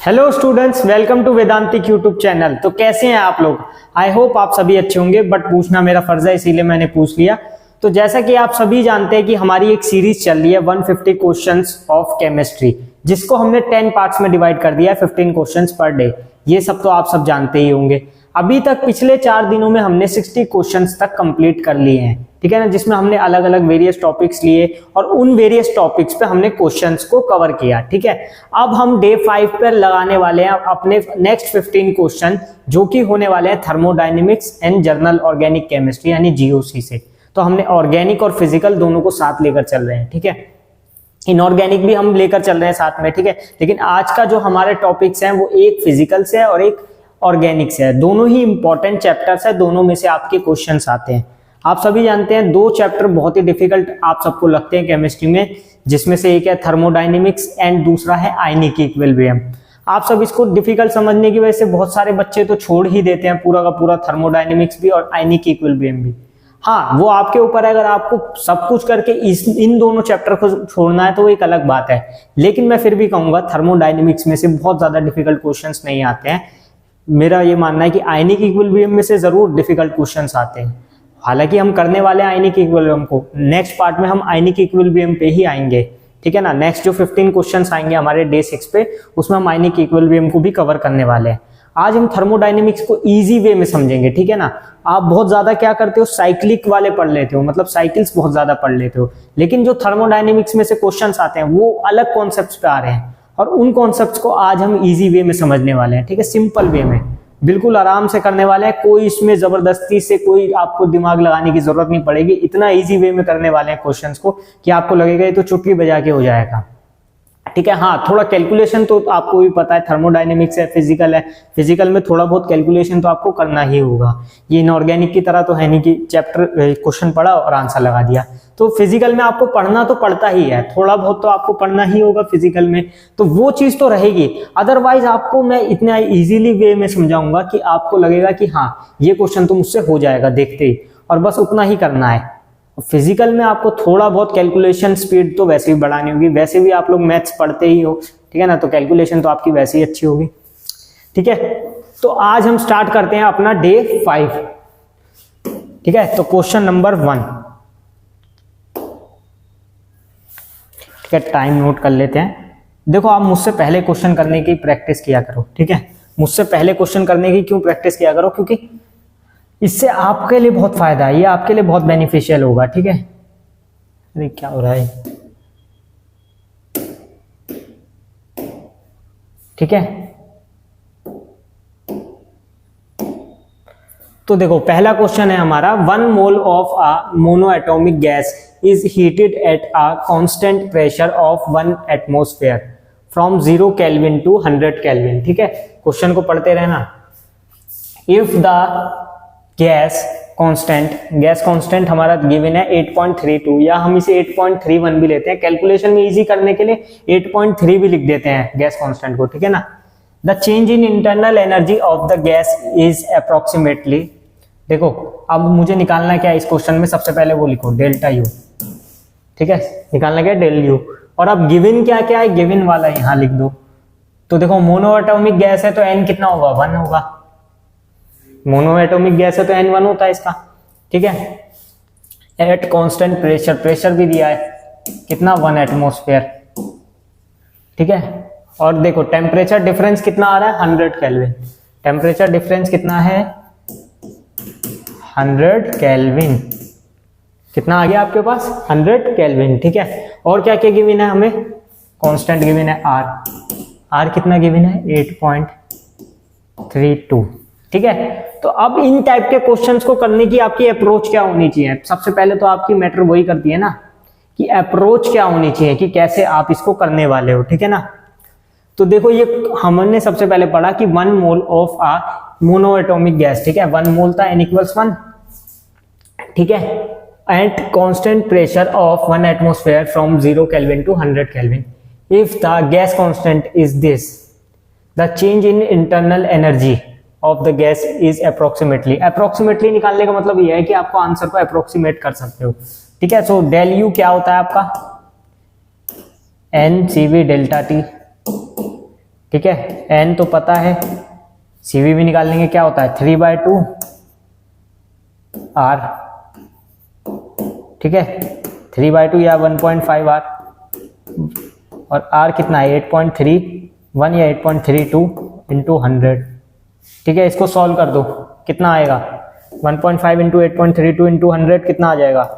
Hello students, welcome to Vedantic YouTube channel. तो कैसे हैं आप लोग? आई होप आप सभी अच्छे होंगे, बट पूछना मेरा फर्ज है इसीलिए मैंने पूछ लिया। तो जैसा कि आप सभी जानते हैं कि हमारी एक सीरीज चल रही है 150 क्वेश्चंस ऑफ केमिस्ट्री, जिसको हमने 10 पार्ट्स में डिवाइड कर दिया है, 15 क्वेश्चंस पर डे। ये सब तो आप सब जानते ही होंगे। अभी तक पिछले 4 दिनों में हमने 60 क्वेश्चंस तक कंप्लीट कर लिए हैं, ठीक है ना, जिसमें हमने अलग अलग वेरियस टॉपिक्स लिए और उन वेरियस टॉपिक्स पे हमने क्वेश्चंस को कवर किया, ठीक है। अब हम डे 5 पर लगाने वाले हैं अपने नेक्स्ट 15 क्वेश्चन, जो कि होने वाले हैं thermodynamics and journal organic chemistry यानी जीओसी से। तो हमने ऑर्गेनिक और फिजिकल दोनों को साथ लेकर चल रहे हैं, ठीक है। इनऑर्गेनिक भी हम लेकर चल रहे हैं साथ में, ठीक है। लेकिन आज का जो हमारे टॉपिक्स हैं वो एक फिजिकल से है और एक ऑर्गेनिक से है। दोनों ही इंपॉर्टेंट चैप्टर्स है, दोनों में से आपके क्वेश्चंस आते हैं। आप सभी जानते हैं 2 चैप्टर बहुत ही डिफिकल्ट आप सबको लगते हैं केमिस्ट्री में, जिसमें से एक है थर्मोडायनेमिक्स एंड दूसरा है आयनिक इक्विलिब्रियम। आप सब इसको डिफिकल्ट समझने की वजह से बहुत सारे बच्चे तो छोड़ ही देते हैं पूरा का पूरा थर्मोडायनेमिक्स भी और आयनिक इक्विलिब्रियम भी। हाँ, वो आपके ऊपर है, अगर आपको सब कुछ करके इन दोनों चैप्टर को छोड़ना है तो वो एक अलग बात है। लेकिन मैं फिर भी कहूंगा थर्मोडायनेमिक्स में से बहुत ज्यादा डिफिकल्ट क्वेश्चंस नहीं आते हैं। मेरा ये मानना है कि आयनिक इक्विलिब्रियम में से जरूर डिफिकल्ट क्वेश्चंस आते हैं। हालांकि हम करने वाले हैं आयनिक इक्विलिब्रियम को, नेक्स्ट पार्ट में हम आयनिक इक्विलिब्रियम पे ही आएंगे, ठीक है ना। नेक्स्ट जो 15 क्वेश्चंस आएंगे हमारे डे 6 पे, उसमें हम आयनिक इक्विलिब्रियम को भी कवर करने वाले हैं। आज हम थर्मोडायनेमिक्स को इजी वे में समझेंगे, ठीक है ना। आप बहुत ज्यादा क्या करते हो, साइक्लिक वाले पढ़ लेते हो, मतलब साइकिल्स बहुत ज्यादा पढ़ लेते हो। लेकिन जो थर्मोडायनेमिक्स में से क्वेश्चंस आते हैं वो अलग कॉन्सेप्ट्स पे आ रहे हैं, और उन कॉन्सेप्ट्स को आज हम इजी वे में समझने वाले हैं, ठीक है। सिंपल वे में बिल्कुल आराम से करने वाले हैं। कोई इसमें जबरदस्ती से कोई आपको दिमाग लगाने की जरूरत नहीं पड़ेगी। इतना इजी वे में करने वाले हैं क्वेश्चंस को कि आपको लगेगा ये तो चुटकी बजा के हो जाएगा, ठीक है। हाँ, थोड़ा कैलकुलेशन तो आपको भी पता है, थर्मोडायनेमिक्स है, फिजिकल है, फिजिकल में थोड़ा बहुत कैलकुलेशन तो आपको करना ही होगा। ये इनऑर्गेनिक की तरह तो है नहीं कि चैप्टर क्वेश्चन पढ़ा और आंसर लगा दिया। तो फिजिकल में आपको पढ़ना तो पड़ता ही है, थोड़ा बहुत तो आपको पढ़ना ही होगा फिजिकल में, तो वो चीज तो रहेगी। अदरवाइज आपको मैं इतना इजीली वे में समझाऊंगा कि आपको लगेगा कि हाँ ये क्वेश्चन तो मुझसे हो जाएगा देखते ही, और बस उतना ही करना है। फिजिकल में आपको थोड़ा बहुत कैलकुलेशन स्पीड तो वैसे भी बढ़ानी होगी, वैसे भी आप लोग मैथ्स पढ़ते ही हो, ठीक है ना, तो कैलकुलेशन तो आपकी वैसे ही अच्छी होगी, ठीक है। तो आज हम स्टार्ट करते हैं अपना डे 5, ठीक है। तो क्वेश्चन नंबर 1, ठीक है, टाइम नोट कर लेते हैं। देखो, आप मुझसे पहले क्वेश्चन करने की प्रैक्टिस किया करो, ठीक है। मुझसे पहले क्वेश्चन करने की क्यों प्रैक्टिस किया करो? क्योंकि इससे आपके लिए बहुत फायदा है, ये आपके लिए बहुत बेनिफिशियल होगा, ठीक है। अरे क्या हो रहा है, ठीक है। तो देखो, पहला क्वेश्चन है हमारा, 1 mole of a monoatomic gas is heated at a constant pressure of 1 atmosphere from 0 kelvin to 100 kelvin, ठीक है। क्वेश्चन को पढ़ते रहना। इफ द गैस कांस्टेंट हमारा गिवन है 8.32, या हम इसे 8.31 भी लेते हैं, कैलकुलेशन में इजी करने के लिए 8.3 भी लिख देते हैं गैस कांस्टेंट को, ठीक है ना। The change in internal energy of the gas is approximately, देखो अब मुझे निकालना क्या है इस क्वेश्चन में, सबसे पहले वो लिखो डेल्टा यू, ठीक है, निकालना क्या है डेल यू। और अब गिवन क्या क्या है, गिवन वाला यहां लिख दो। तो देखो, मोनोएटॉमिक गैस है तो एन कितना होगा, 1 होगा। मोनोएटॉमिक गैस है तो N1 होता है इसका, ठीक है। एट कांस्टेंट प्रेशर, प्रेशर भी दिया है कितना, 1 एटमॉस्फेयर, ठीक है। और देखो टेम्परेचर डिफरेंस कितना आ रहा है, 100 केल्विन। टेम्परेचर डिफरेंस कितना है, 100 केल्विन। कितना आ गया आपके पास, 100 केल्विन, ठीक है। और क्या क्या गिवन है हमें, कांस्टेंट गिवन है R कितना गिवन है, 8.32, ठीक है। तो अब इन टाइप के क्वेश्चंस को करने की आपकी अप्रोच क्या होनी चाहिए? सबसे पहले तो आपकी मैटर वही करती है ना कि अप्रोच क्या होनी चाहिए, कि कैसे आप इसको करने वाले हो, ठीक है ना। तो देखो, ये हमने सबसे पहले पढ़ा कि 1 mole of a monoatomic gas, ठीक है, 1 मोल था N=1, ठीक है, at constant pressure of 1 atmosphere from 0 kelvin to 100 kelvin. If the gas constant is this, the change in internal energy of the gas is approximately. Approximately निकालने का मतलब यह है कि आपको आंसर को अप्रोक्सीमेट कर सकते हो, ठीक है। सो डेल यू क्या होता है आपका, NCV डेल्टा टी, ठीक है, n तो पता है, CV भी निकाल लेंगे, क्या होता है 3/2 R, ठीक है, 3/2 या 1.5 R, और R कितना है 8.31 या 8.32 इंटू 100, ठीक है। इसको सॉल्व कर दो, कितना आएगा 1.5 इंटू 8.32 इंटू 100 कितना आ जाएगा,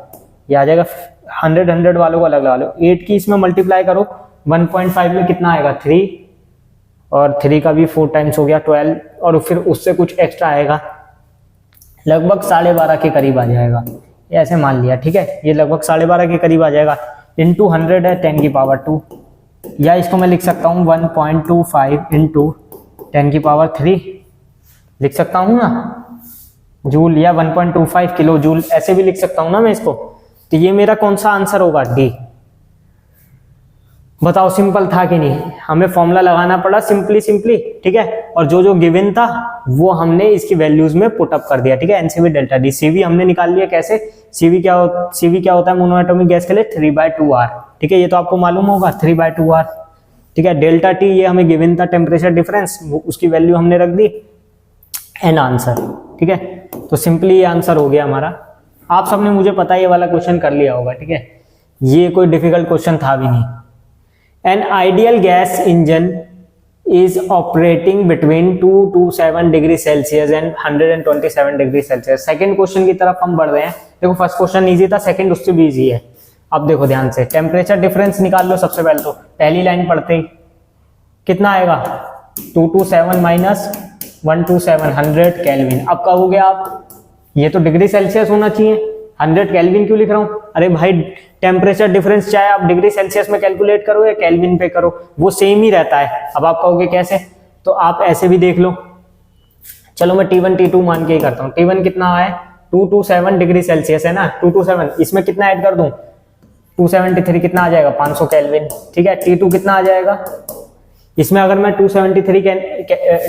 ये आ जाएगा 100 वालों को अलग लगा लो, 8 की इसमें मल्टीप्लाई करो, 1.5 में कितना आएगा 3, और 3 का भी 4 टाइम्स हो गया 12, और फिर उससे कुछ एक्स्ट्रा आएगा, लगभग 12.5 के करीब आ जाएगा, ये ऐसे मान लिया, ठीक है। ये लगभग 12.5 के करीब आ जाएगा, इंटू 100 है 10 की पावर 2, या इसको मैं लिख सकता हूँ 1.25 इंटू 10 की पावर 3 लिख सकता हूँ ना, जूल, या 1.25 किलो जूल ऐसे भी लिख सकता हूँ ना मैं इसको। तो ये मेरा कौन सा आंसर होगा, डी। बताओ सिंपल था कि नहीं, हमें फॉर्मूला लगाना पड़ा सिंपली, ठीक है, और जो जो गिवन था वो हमने इसकी वैल्यूज में पुट अप कर दिया, ठीक है। एनसीवी डेल्टा डी, सीवी हमने निकाल लिया, कैसे, सीवी क्या होता है मोनोएटॉमिक गैस के लिए 3/2 R, ठीक है, ये तो आपको मालूम होगा 3/2 R, ठीक है। डेल्टा टी ये हमें गिवन था टेम्परेचर डिफरेंस, उसकी वैल्यू हमने रख दी, एन आंसर, ठीक है। तो सिंपली ये आंसर हो गया हमारा। आप सबने मुझे पता है ये वाला क्वेश्चन कर लिया होगा, ठीक है, ये कोई डिफिकल्ट क्वेश्चन था भी नहीं। An ideal gas engine is operating between 227 degree Celsius and 127 degree Celsius. Second question की तरफ हम बढ़ रहे हैं। देखो फर्स्ट क्वेश्चन इजी था, सेकंड उससे भी इजी है। अब देखो ध्यान से, टेम्परेचर डिफरेंस निकाल लो सबसे पहले, तो पहली लाइन पढ़ते ही कितना आएगा 227 माइनस 127 100 केल्विन। अब कहोगे आप ये तो डिग्री सेल्सियस होना चाहिए, 100 केल्विन क्यों लिख रहा हूं? अरे भाई टेम्परेचर डिफरेंस चाहे आप डिग्री सेल्सियस में कैलकुलेट करो या केल्विन पे करो, वो सेम ही रहता है। अब आप कहोगे कैसे, तो आप ऐसे भी देख लो। चलो मैं T1 T2 मान के ही करता हूँ। T1 कितना है 227 डिग्री सेल्सियस है ना, 227, इसमें कितना ऐड कर दूं 273, कितना आ जाएगा 500 केल्विन, ठीक है। T2 कितना आ जाएगा, इसमें अगर मैं 273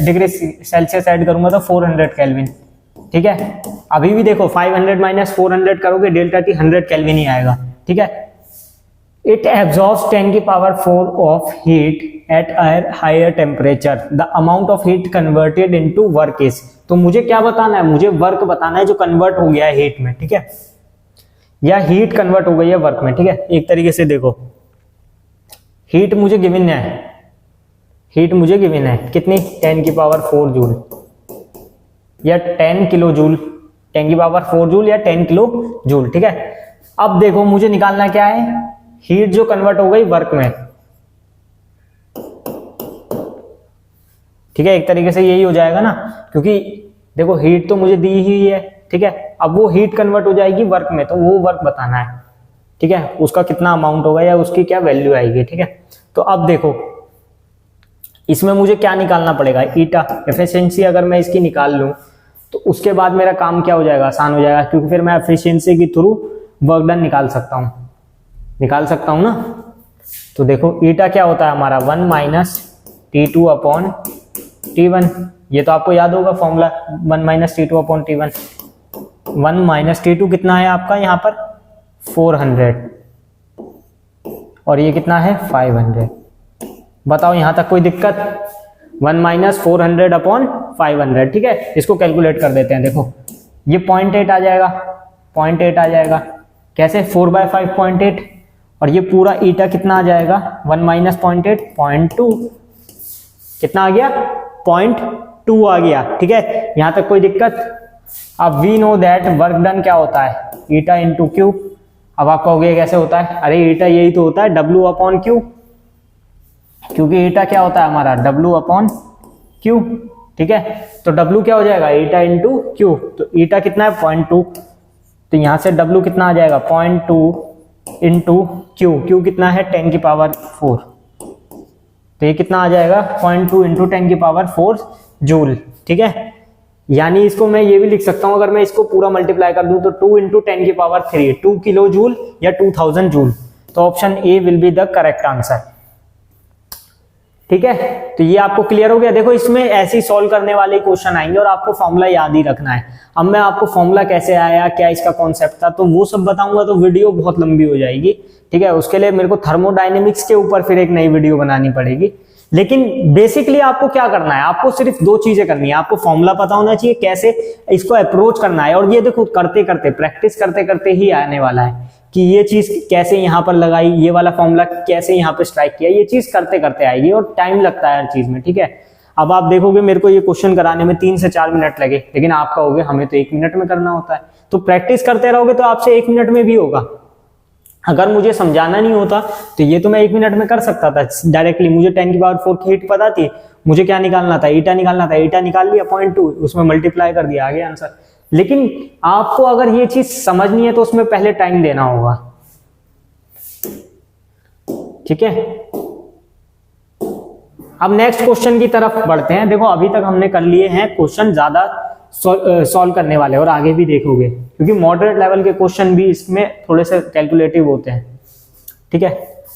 डिग्री सेल्सियस ऐड करूंगा तो 400 केल्विन, ठीक है। अभी भी देखो 500 माइनस 400 करोगे डेल्टा टी 100 केल्विन ही आएगा, ठीक है। इट एब्जॉर्ब्स 10 की power 4 of heat at a higher temperature, the amount of heat converted into work is. तो मुझे क्या बताना है, मुझे वर्क बताना है जो कन्वर्ट हो गया है हीट में, ठीक है, या हीट कन्वर्ट हो गई है वर्क में, ठीक है। एक तरीके से देखो, हीट मुझे गिवन है, हीट मुझे गिवन है कितनी 10 की पावर 4 जूल या 10 किलो जूल, 10 की पावर 4 जूल या 10 किलो जूल, ठीक है। अब देखो मुझे निकालना क्या है, हीट जो कन्वर्ट हो गई वर्क में, ठीक है। एक तरीके से यही हो जाएगा ना, क्योंकि देखो हीट तो मुझे दी ही है, ठीक है। अब वो हीट कन्वर्ट हो जाएगी वर्क में, तो वो वर्क बताना है, ठीक है, उसका कितना अमाउंट होगा या उसकी क्या वैल्यू आएगी, ठीक है। तो अब देखो इसमें मुझे क्या निकालना पड़ेगा, ईटा एफिशिएंसी अगर मैं इसकी निकाल लूं तो उसके बाद मेरा काम क्या हो जाएगा, आसान हो जाएगा, क्योंकि फिर मैं एफिशिएंसी के थ्रू वर्क डन निकाल सकता हूं ना। तो देखो ईटा क्या होता है हमारा 1 माइनस T2 अपॉन T1, ये तो आपको याद होगा formula 1 minus T2 upon T1। 1 minus T2 कितना है आपका यहाँ पर 400 और ये कितना है 500। बताओ यहां तक कोई दिक्कत, 1 माइनस 400 अपॉन 500, ठीक है। इसको कैलकुलेट कर देते हैं, देखो ये 0.8 आ जाएगा, 0.8 आ जाएगा, कैसे 4/5 0.8, और ये पूरा ईटा कितना आ जाएगा 1 माइनस 0.8 0.2, कितना आ गया 0.2 आ गया, ठीक है। यहां तक कोई दिक्कत। अब we know that work done क्या होता है ईटा इंटू क्यू। अब आप कहोगे कैसे होता है, अरे ईटा यही तो होता है W अपॉन क्यू, क्योंकि ईटा क्या होता है हमारा W अपॉन क्यू, ठीक है। तो W क्या हो जाएगा ईटा इंटू क्यू, तो ईटा कितना है 0.2, तो यहां से W कितना आ जाएगा 0.2 इंटू क्यू कितना है 10 की पावर 4, तो ये कितना आ जाएगा 0.2 इंटू 10 की पावर 4 जूल, ठीक है। यानी इसको मैं ये भी लिख सकता हूं, अगर मैं इसको पूरा मल्टीप्लाई कर दूं तो 2 इंटू 10 की पावर 3, 2 किलो जूल या 2000 जूल। तो option A will be the correct answer, ठीक है। तो ये आपको क्लियर हो गया। देखो इसमें ऐसे ही सॉल्व करने वाले क्वेश्चन आएंगे और आपको फॉर्मूला याद ही रखना है। अब मैं आपको फॉर्मूला कैसे आया, क्या इसका कॉन्सेप्ट था, तो वो सब बताऊंगा, तो वीडियो बहुत लंबी हो जाएगी, ठीक है। उसके लिए मेरे को थर्मोडायनेमिक्स के ऊपर फिर एक नई वीडियो बनानी पड़ेगी, लेकिन बेसिकली आपको क्या करना है, आपको सिर्फ दो चीजें करनी है। आपको फॉर्मूला पता होना चाहिए कैसे इसको अप्रोच करना है, और ये देखो करते करते प्रैक्टिस करते करते ही आने वाला है कि ये चीज कैसे यहाँ पर लगाई, ये वाला फॉर्मूला कैसे यहाँ पे स्ट्राइक किया, ये चीज करते करते आएगी और टाइम लगता है हर चीज में, ठीक है। अब आप देखोगे मेरे को ये क्वेश्चन कराने में 3 से 4 मिनट लगे, लेकिन आप कहोगे हमें तो 1 मिनट में करना होता है। तो प्रैक्टिस करते रहोगे तो आपसे 1 मिनट में भी होगा। अगर मुझे समझाना नहीं होता तो ये तो मैं 1 मिनट में कर सकता था डायरेक्टली। मुझे 10 की पावर 4 की हीट पता थी, मुझे क्या निकालना था, ईटा निकालना था, ईटा निकाल लिया 0.2, उसमें मल्टीप्लाई कर दिया, आ गया आंसर। लेकिन आपको अगर ये चीज समझनी है तो उसमें पहले टाइम देना होगा, ठीक है। अब नेक्स्ट क्वेश्चन की तरफ बढ़ते हैं। देखो अभी तक हमने कर लिए हैं क्वेश्चन ज्यादा सॉल्व करने वाले, और आगे भी देखोगे क्योंकि मॉडरेट लेवल के क्वेश्चन भी इसमें थोड़े से कैलकुलेटिव होते हैं, ठीक है।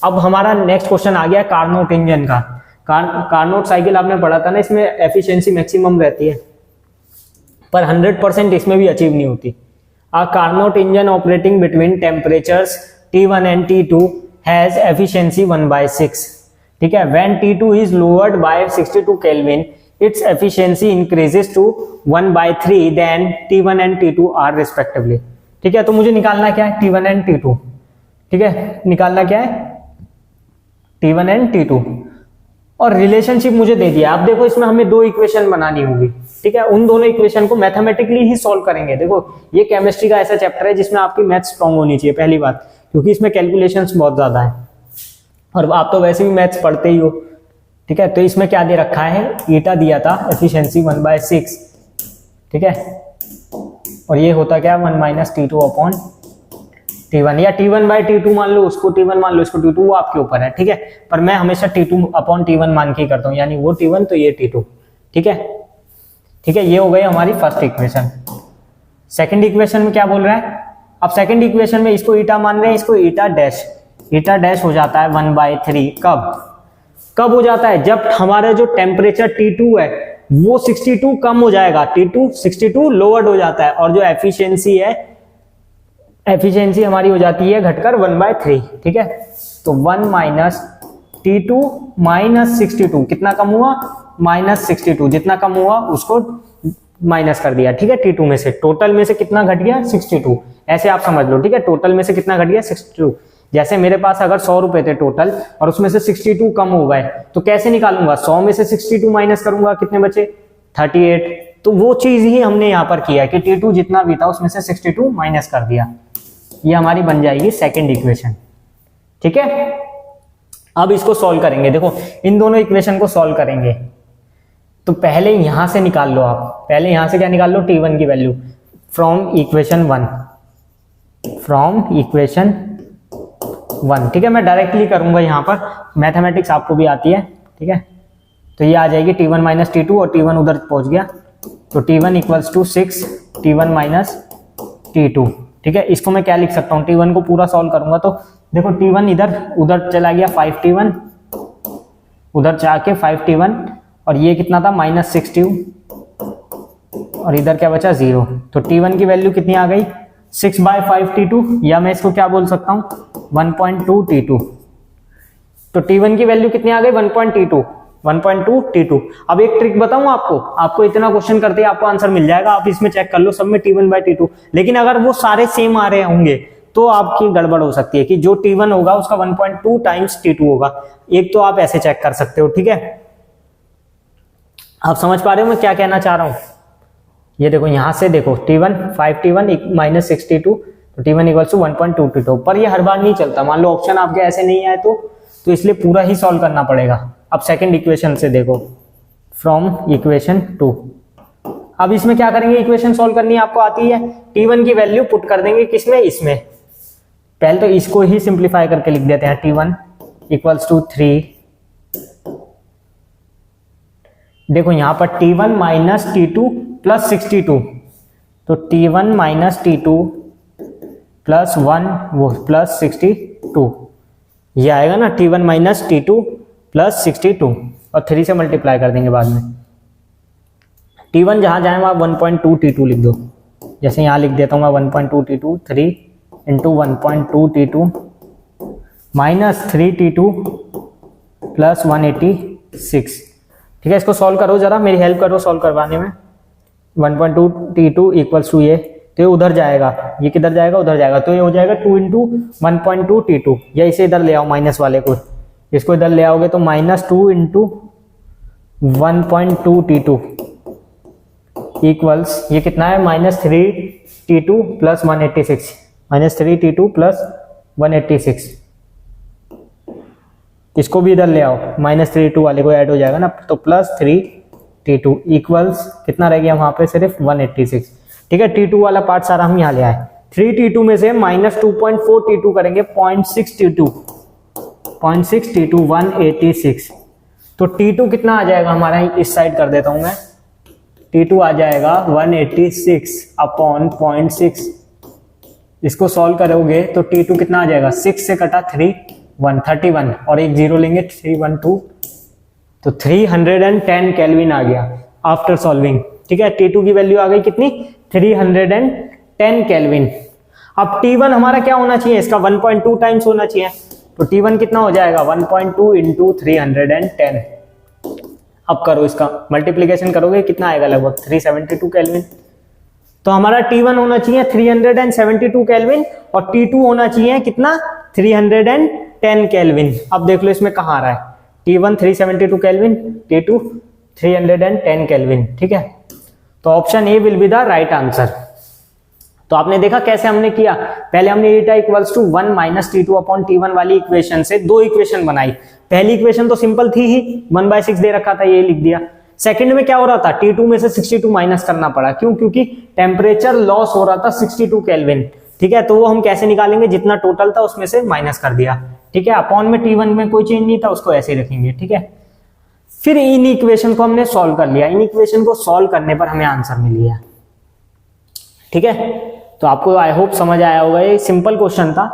अब हमारा नेक्स्ट क्वेश्चन आ गया कार्नोट इंजन का। कार्नोट साइकिल आपने पढ़ा था ना, इसमें एफिशिएंसी मैक्सिमम रहती है पर 100% इसमें भी अचीव नहीं होती। A Carnot engine operating between temperatures T1 and T2 has efficiency 1/6, ठीक है। When T2 is lowered by 62 kelvin its efficiency increases to 1/3 then T1 and T2 are respectively, ठीक है। तो मुझे निकालना क्या है, T1 and T2, ठीक है। निकालना क्या है, T1 and T2, और रिलेशनशिप मुझे दे दिया। अब देखो इसमें हमें 2 इक्वेशन बनानी होगी, ठीक है। उन दोनों इक्वेशन को मैथमेटिकली ही सॉल्व करेंगे। देखो ये केमिस्ट्री का ऐसा चैप्टर है जिसमें आपकी मैथ स्ट्रांग होनी चाहिए, पहली बात, क्योंकि इसमें कैलकुलेशंस बहुत ज्यादा है और आप तो वैसे भी मैथ्स पढ़ते ही हो, ठीक है। तो इसमें क्या दे रखा है, ईटा दिया था एफिशिएंसी 1/6, ठीक है। और ये होता क्या, 1 - T2 अपॉन T1, या T1/T2 मान लो, उसको T1 मान लो, इसको T2, वो आपके ऊपर है, ठीक है। पर मैं हमेशा T2 अपॉन T1 मान के करता हूँ, यानी वो T1 तो ये T2, ठीक है, ठीक है। ये हो गई हमारी फर्स्ट इक्वेशन। सेकंड इक्वेशन में क्या बोल रहा है, अब सेकंड इक्वेशन में इसको ईटा मान रहे हैं, इसको ईटा डैश हो जाता है 1/3। कब हो जाता है, जब हमारा जो टेम्परेचर T2 है वो 62 कम हो जाएगा, T2 62 लोअर्ड हो जाता है, और जो एफिशिएंसी है, एफिशिएंसी हमारी हो जाती है घटकर 1/3, ठीक है। तो 1 - T2 - 62, कितना कम हुआ, -62, जितना कम हुआ उसको माइनस कर दिया, ठीक है। T2 में से, टोटल में से कितना घट गया, 62, ऐसे आप समझ लो, ठीक है। टोटल में से कितना घट गया, 62। जैसे मेरे पास अगर 100 रुपए थे टोटल और उसमें से 62 कम हो गए, तो कैसे निकालूंगा, 100 में से 62 माइनस करूंगा, कितने बचे, 38। तो वो चीज ही हमने यहाँ पर किया कि T2 जितना भी था उसमें से 62 माइनस कर दिया। ये हमारी बन जाएगी सेकंड इक्वेशन, ठीक है। अब इसको सॉल्व करेंगे। देखो इन दोनों इक्वेशन को सॉल्व करेंगे तो पहले यहां से निकाल लो आप, पहले यहां से क्या निकाल लो, T1 की वैल्यू फ्रॉम इक्वेशन 1, ठीक है। मैं डायरेक्टली करूंगा यहाँ पर, मैथमेटिक्स आपको भी आती है, ठीक है। तो ये आ जाएगी T1 - T2, और T1 उधर पहुंच गया, तो T1 = 6 T1 - T2, ठीक है। इसको मैं क्या लिख सकता हूँ, T1 को पूरा सॉल्व करूंगा तो देखो T1 उधर चला गया 5T1, उधर जाके 5T1, और ये कितना था -6T2, और इधर क्या बचा 0। तो T1 की वैल्यू कितनी आ गई, 6/5T2, या मैं इसको क्या बोल सकता हूँ, 1.2 T2। तो T1 की वैल्यू कितनी आ गई, 1.2 T2। अब एक ट्रिक बताऊं आपको इतना क्वेश्चन करते ही आपको आंसर मिल जाएगा, आप इसमें चेक कर लो, सब में T1/T2। लेकिन अगर वो सारे सेम आ रहे होंगे तो आपकी गड़बड़ हो सकती है कि जो T1 होगा उसका 1.2 टाइम्स T2 होगा। एक तो आप ऐसे चेक कर सकते हो, ठीक है। आप समझ पा रहे हो मैं क्या कहना चाह रहा हूं, ये देखो यहां से देखो T1 5T1 - 6T2, तो T1 = 1.2 T2। पर ये हर बार नहीं चलता, मान लो ऑप्शन आपके ऐसे नहीं आए तो इसलिए पूरा ही सॉल्व करना पड़ेगा। अब सेकंड इक्वेशन से देखो, फ्रॉम इक्वेशन 2। अब इसमें क्या करेंगे, इक्वेशन सॉल्व करनी आपको आती है, T1 की वैल्यू पुट कर देंगे किसमें, इसमें। पहले तो इसको ही सिंप्लीफाई करके लिख देते हैं, T1 = 3। देखो यहां पर T1 - T2 + 62, तो T1 - T2 + 1 वो +62, ये आएगा ना, T1 - T2 + 62, और 3 से मल्टीप्लाई कर देंगे बाद में। T1 जहां जाए वहां 1.2 T2 लिख दो, जैसे यहां लिख देता हूं मैं 1.2 T2, 3 × 1.2 T2 - 3 T2 + 180 6। ठीक है, इसको सॉल्व करो जरा, मेरी हेल्प करो सॉल्व करवाने में। 1.2 T2 इक्वल्स टू ये, तो ये उधर जाएगा, ये किधर जाएगा, उधर जाएगा, तो ये हो जाएगा 2 इंटू 1.2 T2, या इसे इधर ले आओ माइनस वाले को, इसको इधर ले आओगे तो -2 इंटू 1.2 T2 इक्वल्स, ये कितना है -3 T2 प्लस 186, -3 T2 प्लस 186। इसको भी इधर ले आओ, -3 वाले को ऐड हो जाएगा ना, तो +3 T2 इक्वल्स कितना रह गया वहां पे, सिर्फ 186। ठीक है, T2 वाला पार्ट सारा हम यहाँ ले आए। 3 T2 में से -2.4 T2 करेंगे, 0.6 T2, 186। तो T2 कितना आ जाएगा हमारा, इस साइड कर देता हूं मैं, T2 आ जाएगा 186 अपॉन 0.6। इसको सॉल्व करोगे तो T2 कितना आ जाएगा, 6 से कटा 3 131 और एक 0 लेंगे 312, तो 310 केल्विन आ गया आफ्टर सॉल्विंग। ठीक है, T2 की वैल्यू आ गई कितनी, 310 केल्विन। अब T1 हमारा क्या होना चाहिए, इसका 1.2 टाइम्स होना चाहिए, तो T1 कितना हो जाएगा 1.2 इंटू 310। अब करो इसका मल्टीप्लीकेशन करोगे कितना आएगा, लगभग 372 केल्विन। तो हमारा T1 होना चाहिए 372 केल्विन और T2 होना चाहिए कितना, 310 केल्विन। अब देख लो इसमें कहाँ आ रहा है, T1 372 केल्विन, T2 310 केल्विन। ठीक है, तो option A will be the right answer. तो आपने देखा कैसे हमने किया, पहले हमने एटा equals to 1 minus T2 upon T1 वाली इक्वेशन से दो इक्वेशन बनाई। पहली इक्वेशन तो सिंपल थी ही, 1/6 दे रखा था, ये लिख दिया। सेकंड में क्या हो रहा था, T2 में से 62 माइनस करना पड़ा, क्यों, क्योंकि टेम्परेचर लॉस हो रहा था 62 केल्विन। ठीक है, तो वो हम कैसे निकालेंगे, जितना टोटल था उसमें से माइनस कर दिया। ठीक है, अपॉन में T1 में कोई चेंज नहीं था, उसको ऐसे ही रखेंगे। ठीक है, फिर इन इक्वेशन को हमने सॉल्व कर लिया, इन इक्वेशन को सॉल्व करने पर हमें आंसर मिल गया। ठीक है, तो आपको आई होप समझ आया होगा, ये सिंपल क्वेश्चन था,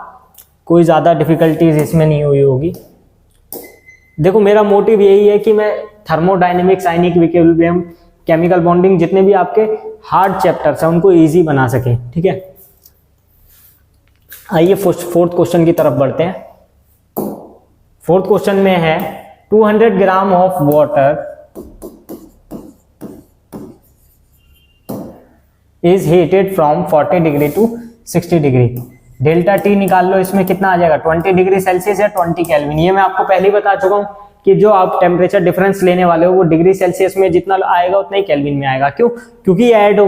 कोई ज्यादा डिफिकल्टीज इसमें नहीं हुई होगी। देखो मेरा मोटिव यही है कि मैं thermodynamics, ionic equilibrium, chemical bonding, जितने भी आपके हार्ड चैप्टर्स हैं उनको इजी बना सके। ठीक है, आइए फोर्थ क्वेश्चन की तरफ बढ़ते हैं। फोर्थ क्वेश्चन में है 200 gram of water is heated from 40 degree to 60 degree. Delta T निकाल लो, इसमें कितना आ जाएगा, 20 डिग्री सेल्सियस या 20 केल्विन। ये मैं आपको पहले ही बता चुका हूं कि जो आप टेम्परेचर डिफरेंस लेने वाले हो वो डिग्री सेल्सियस में जितना आएगा उतना ही केल्विन में आएगा। क्यों, क्योंकि ऐड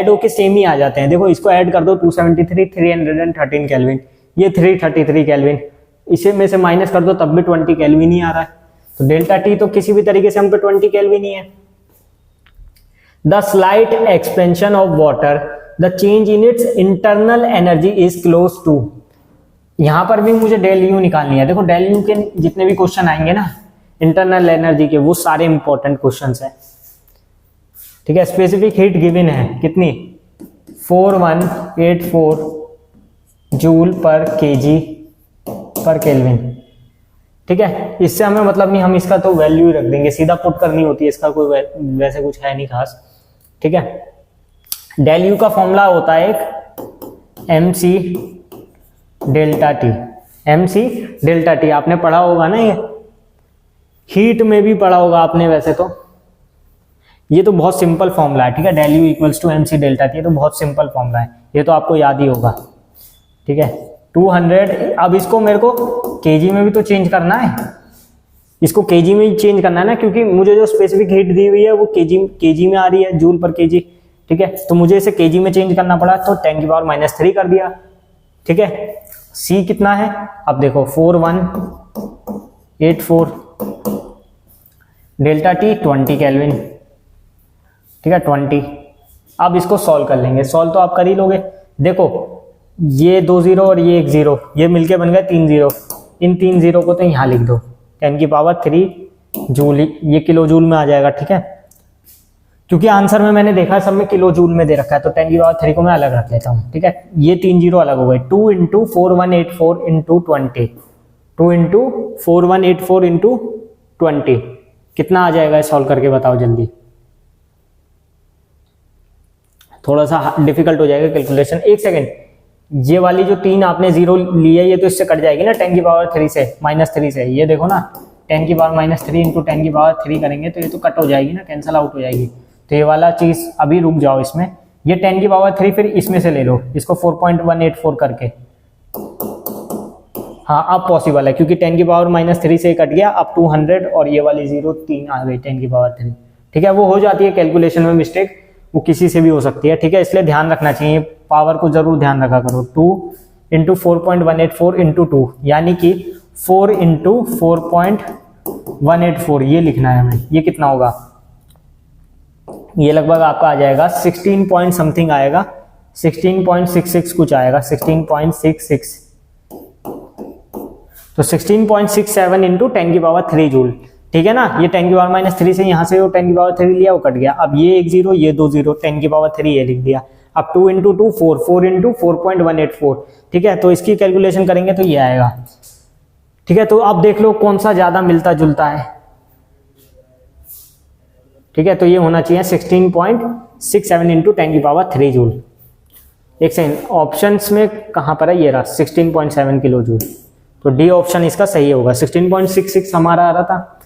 होके सेम ही आ जाते हैं। देखो इसको ऐड कर दो, 273 313 केल्विन, ये 333 केल्विन, इसे में से माइनस कर दो तब भी 20 केल्विन ही आ रहा है। तो डेल्टा टी तो किसी भी तरीके से हम पे 20 केल्विन ही है। The slight expansion of water, the change in its internal energy is close to. यहां पर भी मुझे डेल यू निकालनी है। देखो डेल यू के जितने भी क्वेश्चन आएंगे ना इंटरनल एनर्जी के, वो सारे इंपॉर्टेंट क्वेश्चंस हैं। ठीक है, स्पेसिफिक हीट गिवन है कितनी, 4184 जूल पर केजी पर केल्विन। ठीक है, इससे हमें मतलब नहीं, हम इसका तो वैल्यू ही रख देंगे, सीधा पुट करनी होती है, इसका कोई वैसे कुछ है नहीं खास। ठीक है, डेल यू का फॉर्मूला होता है एक mc delta T. mc delta T आपने पढ़ा होगा ना, ये हीट में भी पढ़ा होगा आपने वैसे तो। ये तो बहुत सिंपल फॉर्मूला है। ठीक है, del U equals to mc delta T, तो बहुत सिंपल फॉर्मूला है, ये तो आपको याद ही होगा। ठीक है, 200, अब इसको मेरे को केजी में भी तो चेंज करना है, इसको केजी में ही चेंज करना है ना, क्योंकि मुझे जो स्पेसिफिक हीट दी हुई है वो केजी में आ रही है, जूल पर केजी। ठीक है, तो मुझे इसे केजी में चेंज करना पड़ा, तो 10⁻³ कर दिया। ठीक है, सी कितना है, अब देखो 4184, डेल्टा टी 20 केल्विन। ठीक है, 20। अब इसको सॉल्व कर लेंगे, सॉल्व तो आप कर ही लोगे। देखो ये 2 0 और ये 1 0, ये मिलके बन गया 3 0। इन 3 0 को तो यहां लिख दो, 10⁻³ जूल, ये किलो जूल में आ जाएगा। ठीक है, क्योंकि आंसर में मैंने देखा सब में किलो जूल में दे रखा है, तो 10⁻³ को मैं अलग रख लेता हूँ। ठीक है, ये 3 0 अलग हो गए। 2 इंटू 4184 इंटू 20, 2 इंटू 4184 इंटू 20 कितना आ जाएगा, सॉल्व करके बताओ जल्दी। थोड़ा सा डिफिकल्ट हो जाएगा कैलकुलेशन, एक सेकेंड। ये वाली जो 3 आपने 0 ली है, ये तो इससे कट जाएगी ना 10⁻³ से, -3 से। ये देखो ना, 10 की पावर -3 इंटू 10 की पावर 3 करेंगे तो ये तो कट हो जाएगी ना, कैंसिल आउट हो जाएगी। तो ये वाला चीज़ अभी रुक जाओ इसमें, ये 10 की पावर 3 फिर इसमें से ले लो, इसको 4.184 करके। हाँ अब पॉसिबल है क्योंकि 10 की पावर -3 से कट गया, अब 200 और ये वाली 0 3 आ गई 10 की पावर 3। ठीक है, वो हो जाती है कैलकुलेशन में मिस्टेक, वो किसी से भी हो सकती है। ठीक है, इसलिए ध्यान रखना चाहिए, पावर को जरूर ध्यान रखा करो। 2 इंटू 4.184 इंटू 2 यानी कि 4 इंटू 4.184 ये लिखना है हमें। ये कितना होगा, ये लगभग आपका आ जाएगा 16 पॉइंट समथिंग आएगा, 16.66 कुछ आएगा, 16.66। तो 16.67 इंटू 10 की पावर 3 जूल। ठीक है ना, ये 10 की पावर -3 से यहाँ से वो 10 की पावर 3 लिया, वो कट गया। अब ये एक जीरो, ये 2 जीरो, 10 की पावर 3 ये लिख दिया। अब 2 इंटू 2 4, 4 इंटू 4.184। ठीक है, तो इसकी कैलकुलेशन करेंगे तो ये आएगा। ठीक है, तो अब देख लो कौन सा ज्यादा मिलता जुलता है। ठीक है, तो ये होना चाहिए 16.67 इंटू 10 की पावर 3 जूल। एक सेकंड, ऑप्शंस में कहाँ पर है, ये रहा 16.7 किलो जूल। तो डी ऑप्शन इसका सही होगा। 16.66 हमारा आ रहा था,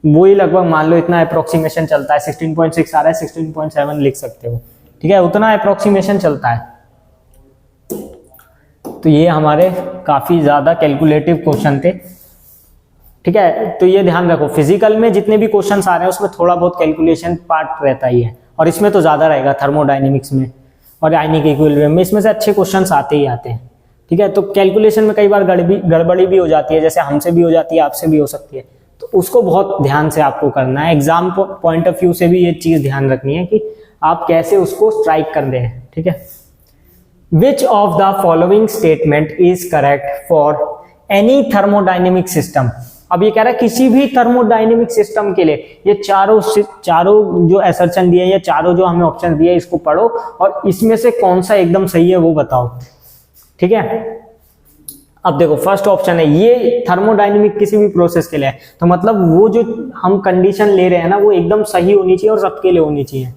वही लगभग मान लो इतना अप्रोक्सीमेशन चलता है। 16.6 आ रहा है, 16.7 लिख सकते हो। ठीक है, उतना अप्रोक्सीमेशन चलता है। तो ये हमारे काफी ज्यादा कैलकुलेटिव क्वेश्चन थे। ठीक है, तो ये ध्यान रखो, फिजिकल में जितने भी क्वेश्चंस आ रहे हैं उसमें थोड़ा बहुत कैलकुलेशन पार्ट रहता ही है, और इसमें तो ज्यादा रहेगा। थर्मोडायनेमिक्स में और आयनिक इक्विलिब्रियम में इसमें से अच्छे क्वेश्चंस आते ही आते हैं। ठीक है, तो कैलकुलेशन में कई बार गड़बड़ी भी हो जाती है, जैसे हमसे भी हो जाती है, आपसे भी हो सकती है, तो उसको बहुत ध्यान से आपको करना है। एग्जाम पॉइंट ऑफ व्यू से भी ये चीज ध्यान रखनी है कि आप कैसे उसको स्ट्राइक कर दें। ठीक है, which of the following statement is correct for any thermodynamic system. अब ये कह रहा है किसी भी थर्मोडाइनेमिक सिस्टम के लिए ये चारों जो असर्शन दिए, या चारों जो हमें ऑप्शन दिए, इसको पढ़ो और इसमें से कौन सा एकदम सही है वो बताओ। ठीक है, अब देखो फर्स्ट ऑप्शन है, ये थर्मोडायनेमिक किसी भी प्रोसेस के लिए है, तो मतलब वो जो हम कंडीशन ले रहे हैं ना वो एकदम सही होनी चाहिए और सबके लिए होनी चाहिए।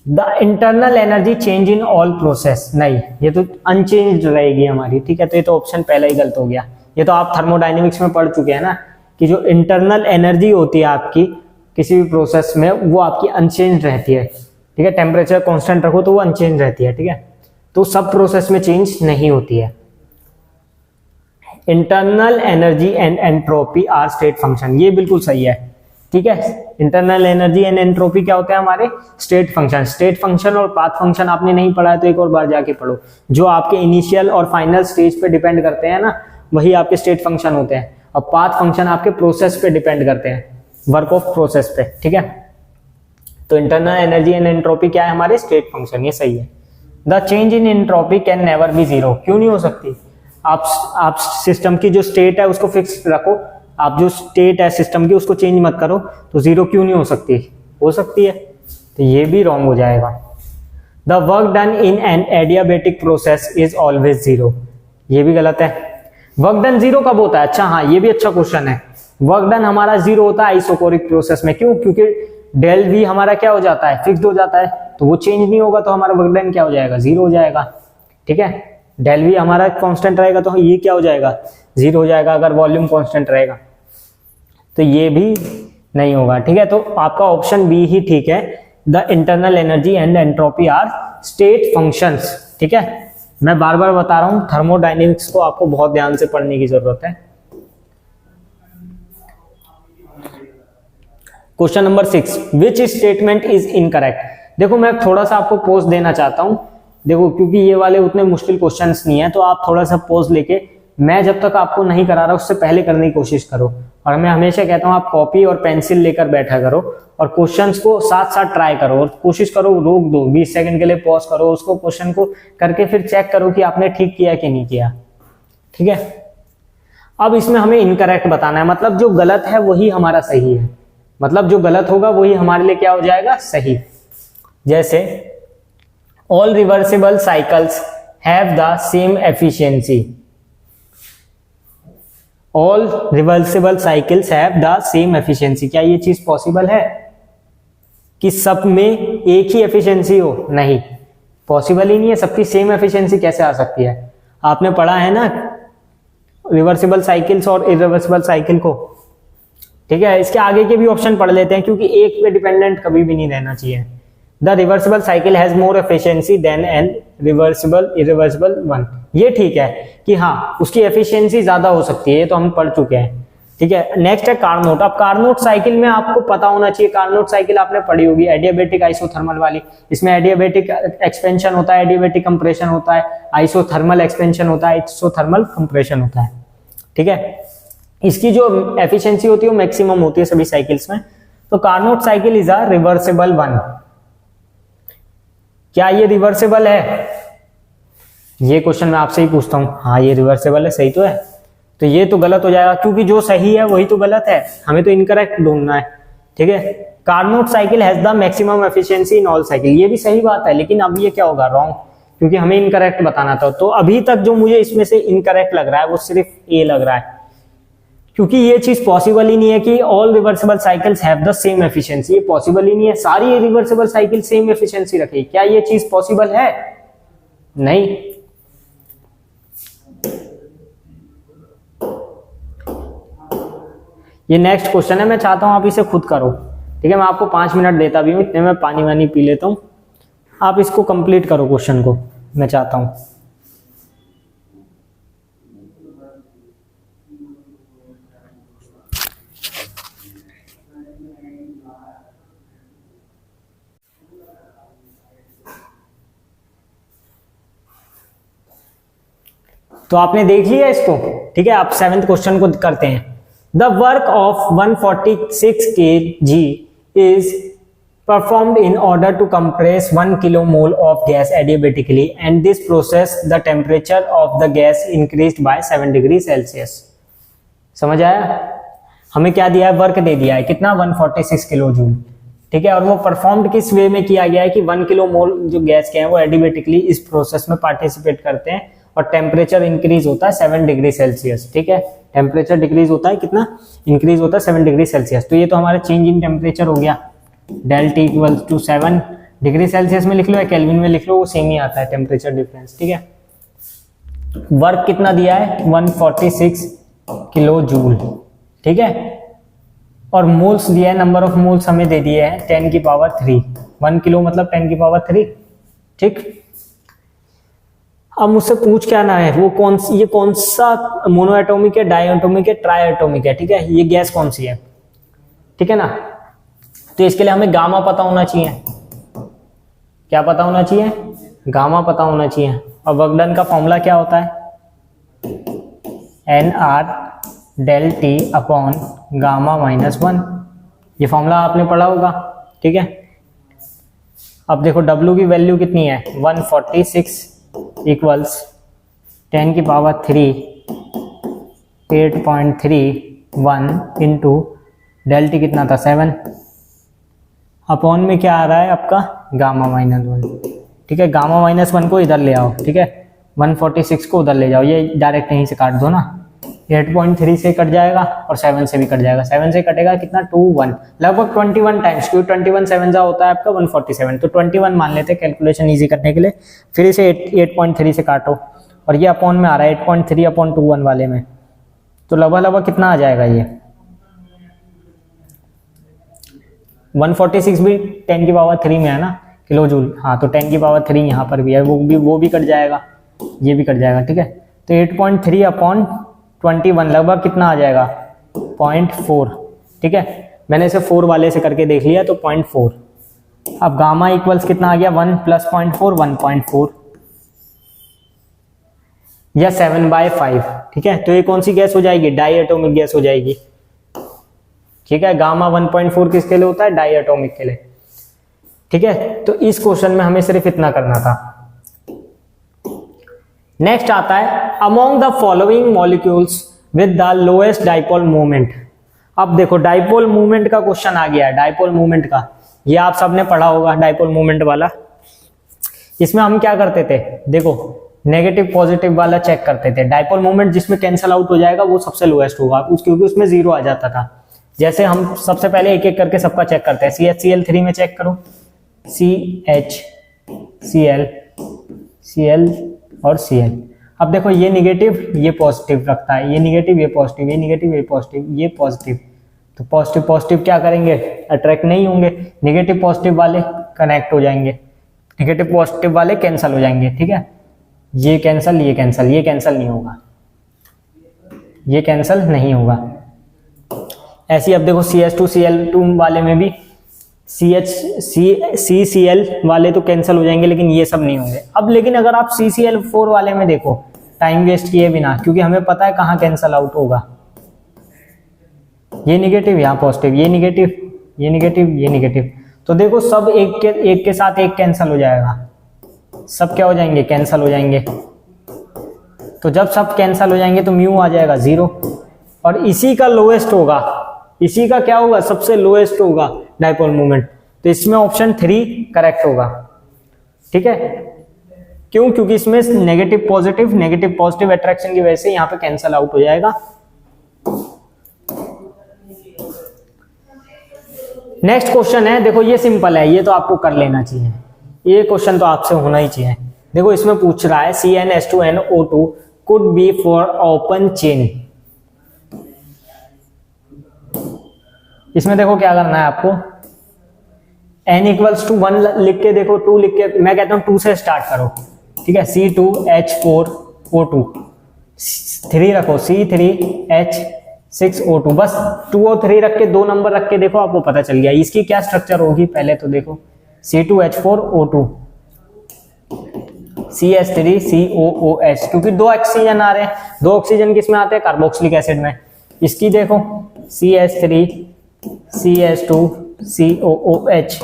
The internal energy change in all process, नहीं, ये तो अनचेंज रहेगी हमारी। ठीक है, तो ये तो ऑप्शन पहला ही गलत हो गया। ये तो आप थर्मोडायनेमिक्स में पढ़ चुके हैं ना कि जो इंटरनल एनर्जी होती है आपकी किसी भी प्रोसेस में, वो आपकी अनचेंज रहती है। ठीक है, टेम्परेचर कांस्टेंट रखो तो वो अनचेंज रहती है। ठीक है, तो सब प्रोसेस में चेंज नहीं होती है। Internal energy and entropy are state function, ये बिल्कुल सही है। ठीक है, इंटरनल एनर्जी एंड एंट्रोपी क्या होते हैं हमारे स्टेट फंक्शन। स्टेट फंक्शन और पाथ फंक्शन आपने नहीं पढ़ा है तो एक और बार जाके पढ़ो। जो आपके इनिशियल और फाइनल स्टेज पे डिपेंड करते हैं ना, वही आपके स्टेट फंक्शन होते हैं, और पाथ फंक्शन आपके प्रोसेस पे डिपेंड करते हैं, वर्क ऑफ प्रोसेस पे। ठीक है, तो इंटरनल एनर्जी एंड एंट्रोपी क्या है हमारे स्टेट फंक्शन, ये सही है। The change in entropy can never be zero, क्यों नहीं हो सकती। आप सिस्टम की जो स्टेट है उसको फिक्स रखो, आप जो स्टेट है सिस्टम की उसको चेंज मत करो, तो जीरो क्यों नहीं हो सकती, हो सकती है। तो ये भी रॉन्ग हो जाएगा। The work done in an adiabatic process is always zero, ये भी गलत है। वर्क डन जीरो कब होता है, अच्छा हाँ ये भी अच्छा क्वेश्चन है। वर्क डन हमारा जीरो होता है आइसोकोरिक प्रोसेस में, क्यों, क्योंकि डेल वी हमारा क्या हो जाता है, फिक्स्ड हो जाता है, तो वो चेंज नहीं होगा, तो हमारा वर्क डन क्या हो जाएगा, जीरो हो जाएगा। ठीक है, डेल वी हमारा कांस्टेंट रहेगा तो ये क्या हो जाएगा, जीरो हो जाएगा अगर वॉल्यूम कांस्टेंट रहेगा, तो ये भी नहीं होगा। ठीक है, तो आपका ऑप्शन बी ही ठीक है। The internal energy and entropy are state functions. ठीक है, मैं बार बार बता रहा हूं थर्मोडायनेमिक्स को आपको बहुत ध्यान से पढ़ने की जरूरत है। Question number 6, which statement is incorrect. देखो मैं थोड़ा सा आपको पोज देना चाहता हूं, देखो क्योंकि ये वाले उतने मुश्किल क्वेश्चंस नहीं है, तो आप थोड़ा सा पोज लेके, मैं जब तक आपको नहीं करा रहा उससे पहले करने की कोशिश करो। और मैं हमेशा कहता हूं आप कॉपी और पेंसिल लेकर बैठा करो और क्वेश्चंस को साथ साथ ट्राई करो, और कोशिश करो रोक दो, 20 सेकंड के लिए पॉज करो, उसको क्वेश्चन को करके फिर चेक करो कि आपने ठीक किया कि नहीं किया। ठीक है, अब इसमें हमें इनकरेक्ट बताना है, मतलब जो गलत है वही हमारा सही है, मतलब जो गलत होगा वही हमारे लिए क्या हो जाएगा, सही। जैसे all reversible cycles have the same efficiency, all reversible cycles have the same efficiency, क्या ये चीज पॉसिबल है कि सब में एक ही एफिशिएंसी हो, नहीं पॉसिबल ही नहीं है। सबकी सेम एफिशिएंसी कैसे आ सकती है, आपने पढ़ा है ना रिवर्सिबल साइकिल्स और इरिवर्सिबल साइकिल को, ठीक है, इसके आगे के भी ऑप्शन पढ़ लेते हैं, क्योंकि एक पे डिपेंडेंट कभी भी नहीं रहना चाहिए। The reversible cycle has more efficiency than an irreversible one. ये ठीक है कि हाँ उसकी एफिशिएंसी ज्यादा हो सकती है, ये तो हम पढ़ चुके हैं। ठीक है, नेक्स्ट है कार्नोट। अब कार्नोट साइकिल में आपको पता होना चाहिए, कार्नोट साइकिल आपने पढ़ी होगी, एडियाबैटिक आइसोथर्मल वाली। इसमें एडियाबैटिक एक्सपेंशन होता है, एडियाबैटिक कंप्रेशन होता है, आइसोथर्मल एक्सपेंशन होता है, आइसोथर्मल कंप्रेशन होता है। ठीक है, इसकी जो एफिशिएंसी होती है वो मैक्सिमम होती है सभी साइकिल्स में। तो Carnot cycle is a reversible one. क्या ये रिवर्सिबल है? ये क्वेश्चन मैं आपसे ही पूछता हूं। हाँ ये रिवर्सिबल है, सही तो है। तो ये तो गलत हो जाएगा, क्योंकि जो सही है वही तो गलत है, हमें तो इनकरेक्ट ढूंढना है। ठीक है, Carnot cycle has the maximum efficiency in all cycle. ये भी सही बात है, लेकिन अब ये क्या होगा? रॉन्ग, क्योंकि हमें इनकरेक्ट बताना था। तो अभी तक जो मुझे इसमें से इनकरेक्ट लग रहा है वो सिर्फ ए लग रहा है, क्योंकि ये चीज पॉसिबल ही नहीं है कि all reversible cycles have the same efficiency. ये पॉसिबल ही नहीं है, सारी रिवर्सिबल साइकिल सेम एफिशिएंसी रखेगी। क्या ये चीज पॉसिबल है? नहीं। ये नेक्स्ट क्वेश्चन है, मैं चाहता हूं आप इसे खुद करो। ठीक है, मैं आपको 5 मिनट देता भी हूं, इतने में पानी वानी पी लेता हूं। आप इसको कंप्लीट करो क्वेश्चन को, मैं चाहता हूं। तो आपने देख लिया इसको। ठीक है, आप 7th क्वेश्चन को करते हैं। The work of 146 kg is performed in order to compress 1 kilomole of gas adiabatically, and this process the temperature of the gas increased by 7 degree Celsius. समझ आया? हमें क्या दिया है? वर्क दे दिया है, कितना? 146 किलो जूल। ठीक है, और वो परफॉर्म्ड किस वे में किया गया है कि 1 किलो मोल जो गैस के हैं वो एडिबेटिकली इस प्रोसेस में पार्टिसिपेट करते हैं, और टेम्परेचर इंक्रीज होता है 7 डिग्री सेल्सियस। ठीक है, टेम्परेचर डिक्रीज होता है, कितना इंक्रीज होता है? 7 डिग्री सेल्सियस। तो ये तो हमारा चेंज इन टेम्परेचर हो गया। Del T equal to 7 degree celsius में लिख लो या केल्विन में लिख लो, वो सेम ही आता है टेम्परेचर डिफरेंस। ठीक है, वर्क कितना दिया है? 146 किलो जूल। ठीक है, और मोल्स दिया है, नंबर ऑफ मोल्स हमें दे दिए हैं 10 की पावर 3। 1 किलो मतलब 10 की पावर 3। ठीक, अब मुझसे पूछ क्या ना है, ये कौन सा मोनो एटॉमिक है, डाई एटॉमिक है, ट्राई एटॉमिक है? ठीक है, ये गैस कौन सी है? ठीक है ना, तो इसके लिए हमें गामा पता होना चाहिए। क्या पता होना चाहिए? गामा पता होना चाहिए। और वर्क डन का फॉर्मूला क्या होता है? NR del T upon gamma -1। ये फॉर्मूला आपने पढ़ा होगा। ठीक है, अब देखो W की वैल्यू कितनी है? 146 इक्वल्स 10 की पावर 3 8.31 इंटू डेल टी कितना था? 7 अपॉन में क्या आ रहा है आपका? गामा -1। ठीक है, गामा -1 को इधर ले आओ। ठीक है, 146 को उधर ले जाओ, ये डायरेक्ट यहीं से काट दो ना। 8.3 से कट जाएगा और 7 से भी कट जाएगा। 7 से कटेगा कितना? 21, लगभग 21 टाइम्स, क्योंकि 21 7 होता है आपका 147। तो 21 मान लेते हैं कैलकुलेशन इजी करने के लिए। फिर इसे 8.3 से काटो, और ये अपॉन में आ रहा है 8.3 अपॉन 21 वाले में, तो लगभग कितना आ जाएगा? ये 146 भी 10 की पावर 3 में है ना, किलो जूल। हाँ, तो 10 की पावर 3 यहाँ पर भी है, वो भी कट जाएगा, ये भी कट जाएगा। ठीक है, तो 8.3 अपॉन 21 लगभग कितना आ जाएगा? 0.4। ठीक है, मैंने इसे 4 वाले से करके देख लिया, तो 0.4। अब गामा इक्वल्स कितना आ गया? 1 प्लस 0.4 1.4 या 7/5। ठीक है, तो ये कौन सी गैस हो जाएगी? डाई एटॉमिक गैस हो जाएगी। ठीक है, गामा 1.4 किसके लिए होता है? डाई एटॉमिक के लिए। ठीक है, तो इस क्वेश्चन में हमें सिर्फ इतना करना था। नेक्स्ट आता है among the following molecules with the lowest dipole moment. अब देखो डाइपोल मोमेंट का क्वेश्चन आ गया है। डाइपोल मोमेंट का ये आप सबने पढ़ा होगा, डाइपोल मोमेंट वाला। इसमें हम क्या करते थे? देखो नेगेटिव पॉजिटिव वाला चेक करते थे। डाइपोल मोमेंट जिसमें कैंसल आउट हो जाएगा वो सबसे लोएस्ट होगा, क्योंकि उसमें 0 आ जाता था। जैसे हम सबसे पहले एक एक करके सबका चेक करते हैं। CHCl3 में चेक करो, CHCl, Cl और Cl। अब देखो ये निगेटिव ये पॉजिटिव रखता है, ये निगेटिव ये पॉजिटिव, ये निगेटिव ये पॉजिटिव, ये पॉजिटिव। तो पॉजिटिव पॉजिटिव क्या करेंगे, अट्रैक्ट नहीं होंगे, नेगेटिव पॉजिटिव वाले कनेक्ट हो जाएंगे, नेगेटिव पॉजिटिव वाले कैंसिल हो जाएंगे। ठीक है, ये कैंसिल, ये कैंसिल, ये कैंसिल नहीं होगा, ये कैंसिल नहीं होगा। ऐसे ही अब देखो CH2Cl2 वाले में भी CCl वाले तो कैंसिल हो जाएंगे, लेकिन ये सब नहीं होंगे। अब लेकिन अगर आप CCl4 वाले में देखो, टाइम वेस्ट किए बिना, क्योंकि हमें पता है कहाँ कैंसिल आउट होगा, ये निगेटिव, यहाँ पॉजिटिव, ये निगेटिव, ये निगेटिव, ये निगेटिव, तो देखो सब एक के साथ एक कैंसिल हो जाएगा, सब क्या हो जाएंगे, कैंसिल हो जाएंगे। तो जब सब कैंसिल हो जाएंगे तो म्यू आ जाएगा 0, और इसी का लोएस्ट होगा, इसी का क्या होगा, सबसे लोएस्ट होगा डाइपोल मोमेंट। तो इसमें ऑप्शन 3 करेक्ट होगा। ठीक है, क्यों, क्योंकि इसमें नेगेटिव पॉजिटिव अट्रैक्शन की वजह से यहाँ पे कैंसिल आउट हो जाएगा। नेक्स्ट क्वेश्चन है, देखो ये सिंपल है, ये तो आपको कर लेना चाहिए, ये क्वेश्चन तो आपसे होना ही चाहिए। देखो इसमें पूछ रहा है CnH2nO2 could be for open chain। इसमें देखो क्या करना है आपको, n = 1 लिख के देखो, 2 लिख के, मैं कहता हूं 2 से स्टार्ट करो। ठीक है, C2H4O2, 3 रखो, C3H6O2, बस 2 और 3 रख के 2 नंबर रख के देखो, आपको पता चल गया इसकी क्या स्ट्रक्चर होगी। पहले तो देखो C2H4O2 CH3COOH, क्योंकि 2 ऑक्सीजन आ रहे हैं, 2 ऑक्सीजन किसमें आते हैं, कार्बोक्सिलिक एसिड में। इसकी देखो CH3CH2COOH,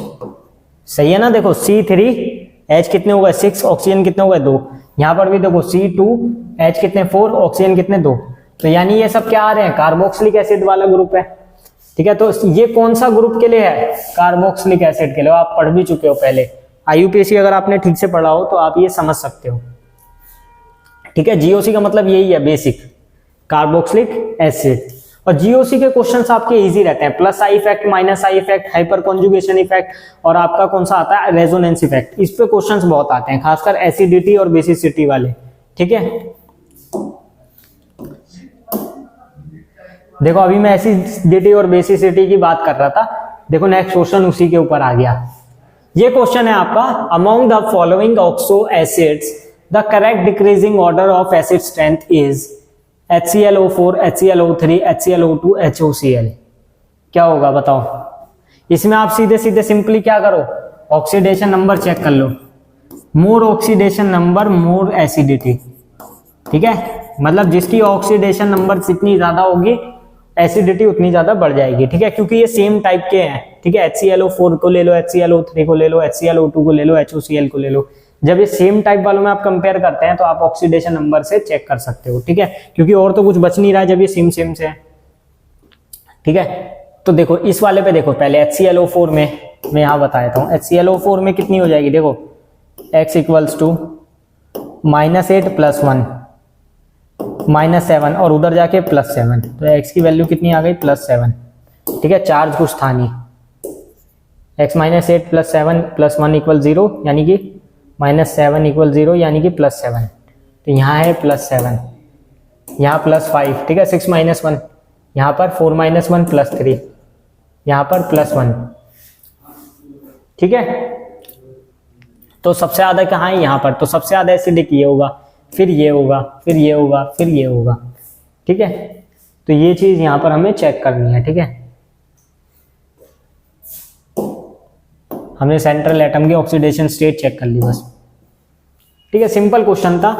सही है ना। देखो C3H कितने हो गए, 6, ऑक्सीजन कितने हो गए, 2। यहाँ पर भी देखो C2H कितने, 4, ऑक्सीजन कितने, 2। तो यानी ये सब क्या आ रहे हैं, कार्बोक्सिलिक एसिड वाला ग्रुप है। ठीक है, तो ये कौन सा ग्रुप के लिए है, कार्बोक्सिलिक एसिड के लिए। आप पढ़ भी चुके हो पहले, IUPAC अगर आपने ठीक से पढ़ा हो तो आप ये समझ सकते हो। ठीक है, GOC का मतलब यही है, बेसिक कार्बोक्सिलिक एसिड। और GOC के क्वेश्चंस आपके इजी रहते हैं, plus I effect, minus I effect, hyper conjugation effect, और आपका कौन सा आता है, रेजोनेंस इफेक्ट। इस पे क्वेश्चंस बहुत आते हैं, खासकर एसिडिटी और बेसिसिटी वाले। ठीक है, देखो अभी मैं एसिडिटी और बेसिसिटी की बात कर रहा था, देखो नेक्स्ट क्वेश्चन उसी के ऊपर आ गया। ये क्वेश्चन है आपका, among the following oxo acids the correct decreasing order of acid strength is HClO4, HClO3, HClO2, HOCl। क्या होगा बताओ। इसमें आप सीधे सीधे सिंपली क्या करो, ऑक्सीडेशन नंबर चेक कर लो, मोर ऑक्सीडेशन नंबर मोर एसिडिटी। ठीक है, मतलब जिसकी ऑक्सीडेशन नंबर जितनी ज्यादा होगी एसिडिटी उतनी ज्यादा बढ़ जाएगी। ठीक है, क्योंकि ये सेम टाइप के हैं। ठीक है, HClO4 को ले लो, HClO3 को ले लो, HClO2 को ले लो, HOCl को ले लो। जब ये सेम टाइप वालों में आप कंपेयर करते हैं तो आप ऑक्सीडेशन नंबर से चेक कर सकते हो। ठीक है, क्योंकि और तो कुछ बच नहीं रहा है जब ये सेम से है। ठीक है, तो देखो इस वाले पे देखो, पहले HClO4 में मैं यहाँ बता देता हूँ, HClO4 में कितनी हो जाएगी, देखो x = -8 + 1 -7, और उधर जाके +7, तो x की वैल्यू कितनी आ गई, +7। ठीक है, चार्ज कुछ था नहीं, x - 8 + 7 + 1 = 0, यानी कि -7 = 0, यानी कि +7। तो यहाँ है +7, यहाँ +5। ठीक है, 6 - 1, यहाँ पर 4 - 1 +3, यहाँ पर +1। ठीक है, तो सबसे ज्यादा कहाँ है, यहाँ पर। तो सबसे ज्यादा एसिडिक ये होगा, फिर ये होगा, फिर ये होगा, फिर ये होगा। ठीक है, तो ये चीज यहाँ पर हमें चेक करनी है। ठीक है, हमने सेंट्रल एटम की ऑक्सीडेशन स्टेट चेक कर ली बस। ठीक है, सिंपल क्वेश्चन था।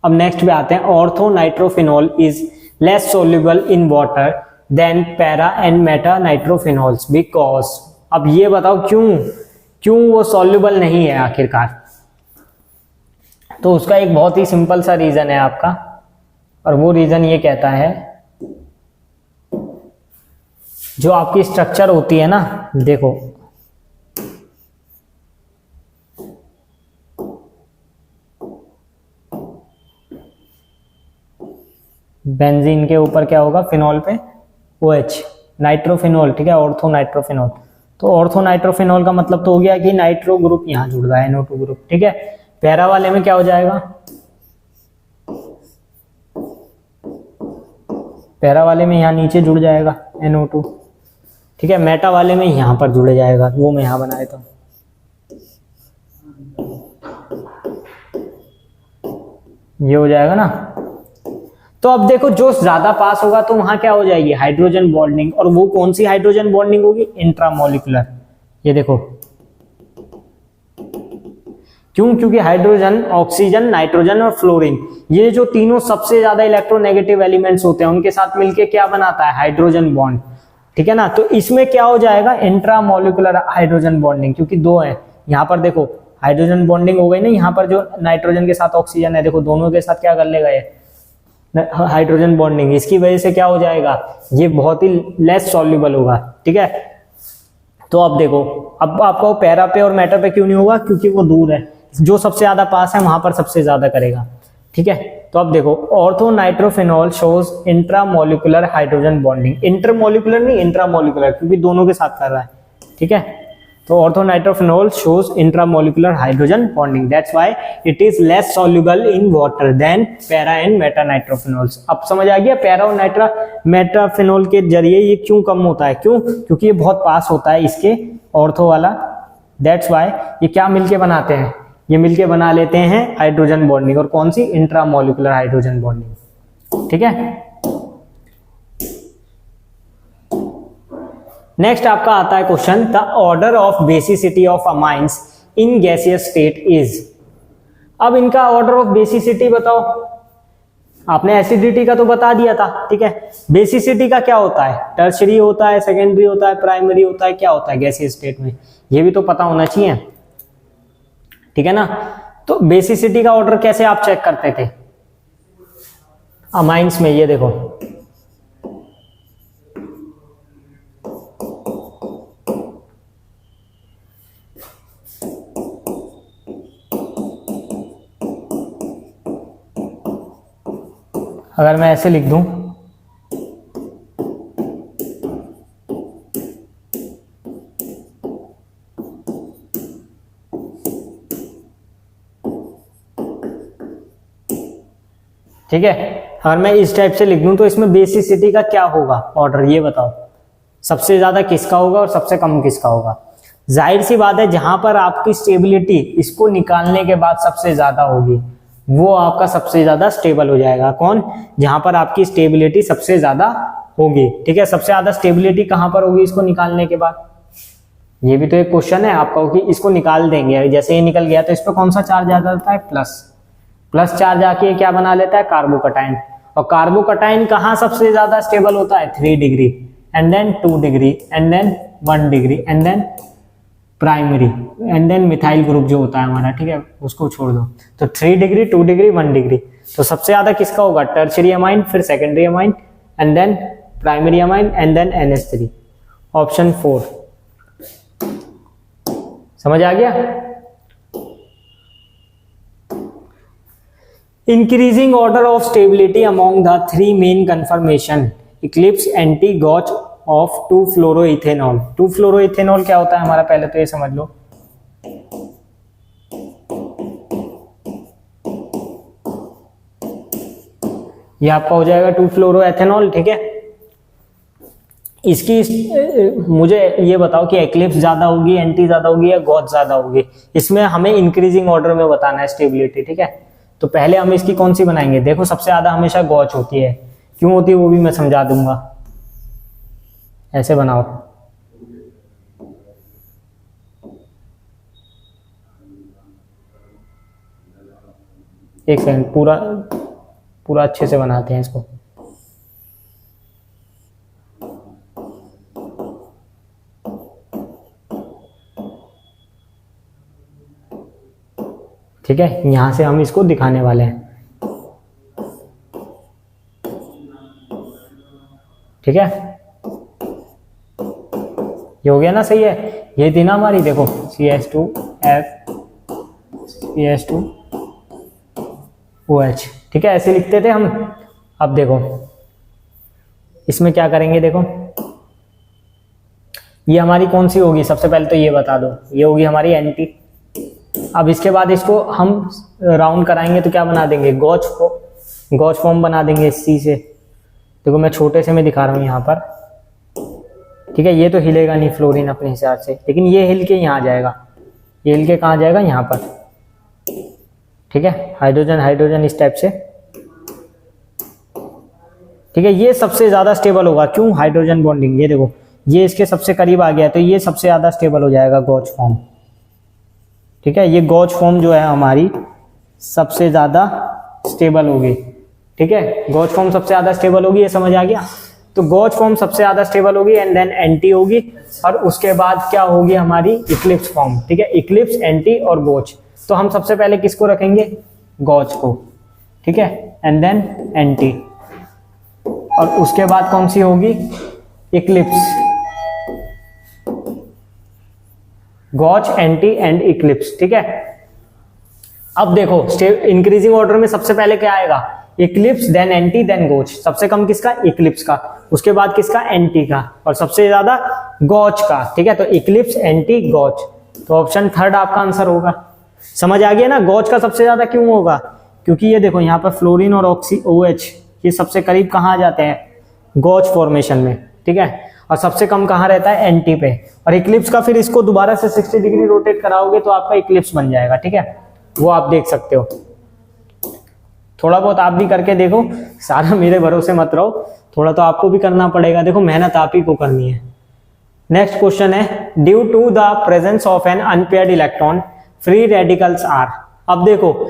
अब नेक्स्ट पे आते हैं, ortho nitrophenol is less soluble in water than para and meta nitrophenols because. अब ये बताओ क्यों वो सोल्यूबल नहीं है आखिरकार। तो उसका एक बहुत ही सिंपल सा रीजन है आपका, और वो रीजन ये कहता है, जो आपकी स्ट्रक्चर होती है ना, देखो बेंजीन के ऊपर क्या होगा, फिनॉल पे OH, नाइट्रोफिनॉल। ठीक है, ऑर्थो नाइट्रोफिनॉल। तो ऑर्थो नाइट्रोफिनॉल का मतलब तो हो गया कि नाइट्रो ग्रुप यहां जुड़ रहा है, NO2 ग्रुप। ठीक है, पैरा वाले में क्या हो जाएगा, पैरा वाले में यहां नीचे जुड़ जाएगा। NO2, ठीक है। मेटा वाले में यहाँ पर जुड़ जाएगा, वो मैं यहाँ बना देता हूँ। ये हो जाएगा ना। तो अब देखो जो ज्यादा पास होगा तो वहां क्या हो जाएगी, हाइड्रोजन बॉन्डिंग। और वो कौन सी हाइड्रोजन बॉन्डिंग होगी, इंट्रामोलिकुलर। ये देखो क्यों, क्योंकि हाइड्रोजन, ऑक्सीजन, नाइट्रोजन और फ्लोरीन, ये जो तीनों सबसे ज्यादा इलेक्ट्रोनेगेटिव एलिमेंट्स होते हैं, उनके साथ मिलके क्या बनाता है, हाइड्रोजन बॉन्ड, ठीक है ना। तो इसमें क्या हो जाएगा, इंट्रामोलिकुलर हाइड्रोजन बॉन्डिंग, क्योंकि दो है। यहाँ पर देखो हाइड्रोजन बॉन्डिंग हो गई ना, यहाँ पर जो नाइट्रोजन के साथ ऑक्सीजन है, देखो दोनों के साथ क्या कर लेगा ये हाइड्रोजन बॉन्डिंग। इसकी वजह से क्या हो जाएगा, ये बहुत ही लेस सॉल्युबल होगा, ठीक है। तो अब देखो, अब आपको पैरा पे और मेटा पे क्यों नहीं होगा, क्योंकि वो दूर है। जो सबसे ज्यादा पास है वहां पर सबसे ज्यादा करेगा, ठीक है। तो अब देखो, ortho nitrophenol shows intramolecular hydrogen bonding. Intermolecular नहीं, इंट्रामोलिकुलर, क्योंकि दोनों के साथ कर रहा है, ठीक है। तो ortho nitrophenol shows intramolecular hydrogen bonding, that's why it is less soluble in water than para and meta nitrophenols. अब समझ आ गया, पैरा और मेटाफिनॉल के जरिए ये क्यों कम होता है, क्यों, क्योंकि ये बहुत पास होता है इसके ऑर्थो वाला। दैट्स व्हाई ये क्या मिलके बनाते हैं, ये मिलके बना लेते हैं हाइड्रोजन बॉन्डिंग। और कौन सी, इंट्रामोलिकुलर हाइड्रोजन बॉन्डिंग, ठीक है। नेक्स्ट आपका आता है question, the order of basicity of amines in gaseous state is. अब इनका ऑर्डर ऑफ बेसिसिटी बताओ। आपने एसिडिटी का तो बता दिया था, ठीक है। बेसिसिटी का क्या होता है, टर्शरी होता है, सेकेंडरी होता है, प्राइमरी होता है, क्या होता है गैसियस स्टेट में, ये भी तो पता होना चाहिए, ठीक है ना। तो बेसिसिटी का ऑर्डर कैसे आप चेक करते थे अमाइंस में, ये देखो अगर मैं ऐसे लिख दूं, ठीक है। अगर मैं इस टाइप से लिख दूं तो इसमें बेसिसिटी का क्या होगा ऑर्डर, ये बताओ, सबसे ज्यादा किसका होगा और सबसे कम किसका होगा। जाहिर सी बात है, जहां पर आपकी स्टेबिलिटी इसको निकालने के बाद सबसे ज्यादा होगी, वो आपका सबसे ज्यादा स्टेबल हो जाएगा। कौन, जहां पर आपकी स्टेबिलिटी सबसे ज्यादा होगी, ठीक है। सबसे ज्यादा स्टेबिलिटी कहां पर होगी इसको निकालने के बाद, ये भी तो एक क्वेश्चन है आपका कि इसको निकाल देंगे। जैसे ये निकल गया तो इस पर कौन सा चार्ज आ जाता है, प्लस चार्ज आके क्या बना लेता है, कार्बोकटाइन। और कार्बोकटाइन कहाँ सबसे ज्यादा स्टेबल होता है, 3 degree, and then 2 degree, and then 1 degree, and then primary, and then methyl group जो होता है हमारा, ठीक है, उसको छोड़ दो। तो 3 डिग्री, 2 डिग्री, 1 डिग्री। तो सबसे ज्यादा किसका होगा, टर्शियरी अमाइन, फिर secondary amine, and then primary amine, and then NH3, option 4। समझ आ गया। Increasing order of stability among the 3 main conformation eclipse anti-gauge of 2-fluoroethanol। 2-fluoroethanol क्या होता है हमारा, पहले तो ये समझ लो। ये आपका हो जाएगा 2-फ्लोरोएथेनॉल, ठीक है। इसकी मुझे ये बताओ कि एक्लिप्स ज्यादा होगी, एंटी ज्यादा होगी, या गॉज ज्यादा होगी। इसमें हमें इंक्रीजिंग ऑर्डर में बताना है स्टेबिलिटी, ठीक है। तो पहले हम इसकी कौन सी बनाएंगे, देखो सबसे ज्यादा हमेशा गॉच होती है, क्यों होती है वो भी मैं समझा दूंगा। ऐसे बनाओ, एक सेकंड, पूरा अच्छे से बनाते हैं इसको। ठीक है, यहां से हम इसको दिखाने वाले हैं, ठीक है। ये हो गया ना, सही है। ये थी ना हमारी, देखो CH2OH, ठीक है, ऐसे लिखते थे हम। अब देखो इसमें क्या करेंगे, देखो ये हमारी कौन सी होगी, सबसे पहले तो ये बता दो, ये होगी हमारी एंटी। अब इसके बाद इसको हम राउंड कराएंगे तो क्या बना देंगे, गॉच फॉर्म बना देंगे इस सी से। देखो मैं छोटे से में दिखा रहा हूं यहाँ पर, ठीक है, ये तो हिलेगा नहीं फ्लोरीन अपने हिसाब से, लेकिन ये हिल के यहाँ जाएगा, ये हिल के कहाँ जाएगा, यहाँ पर। ठीक है, हाइड्रोजन हाइड्रोजन इस टाइप से। ठीक है, ये सबसे ज्यादा स्टेबल होगा, क्यों, हाइड्रोजन बॉन्डिंग। ये देखो, ये इसके सबसे करीब आ गया, तो ये सबसे ज्यादा स्टेबल हो जाएगा गॉच फॉर्म। ठीक है, ये गॉच फॉर्म जो है हमारी सबसे ज्यादा स्टेबल होगी। ठीक है, गॉच फॉर्म सबसे ज्यादा स्टेबल होगी, ये समझ आ गया। तो गॉच फॉर्म सबसे ज्यादा स्टेबल होगी एंड देन एंटी होगी, और उसके बाद क्या होगी हमारी, इक्लिप्स फॉर्म। ठीक है, इक्लिप्स, एंटी और गॉच। तो हम सबसे पहले किसको रखेंगे, गॉच को। ठीक है, एंड देन एंटी, और उसके बाद कौन सी होगी, eclipse. Gauche, anti and eclipse. ठीक है, अब देखो इंक्रीजिंग ऑर्डर में सबसे पहले क्या आएगा, इक्लिप्स, देन एंटी, देन गॉच। सबसे कम किसका, इक्लिप्स का, उसके बाद किसका, एंटी का, और सबसे ज्यादा गॉच का। ठीक है, तो इक्लिप्स, एंटी, गॉच। तो ऑप्शन थर्ड आपका आंसर होगा। समझ आ गया ना, गॉच का सबसे ज्यादा क्यों होगा, क्योंकि ये देखो यहाँ पर फ्लोरीन और ऑक्सी OH ये सबसे करीब कहाँ आ जाते हैं, गॉच फॉर्मेशन में। ठीक है, और सबसे कम कहाँ रहता है, एंटी पे। और इक्लिप्स का फिर इसको दोबारा से 60 डिग्री रोटेट कराओगे तो आपका इक्लिप्स बन जाएगा। ठीक है, वो आप देख सकते हो, थोड़ा बहुत आप भी करके देखो, सारा मेरे भरोसे मत रहो, थोड़ा तो आपको भी करना पड़ेगा। देखो, मेहनत आप ही को करनी है। नेक्स्ट क्वेश्चन है, due to the presence of an unpaired electron free radicals are. अब देखो,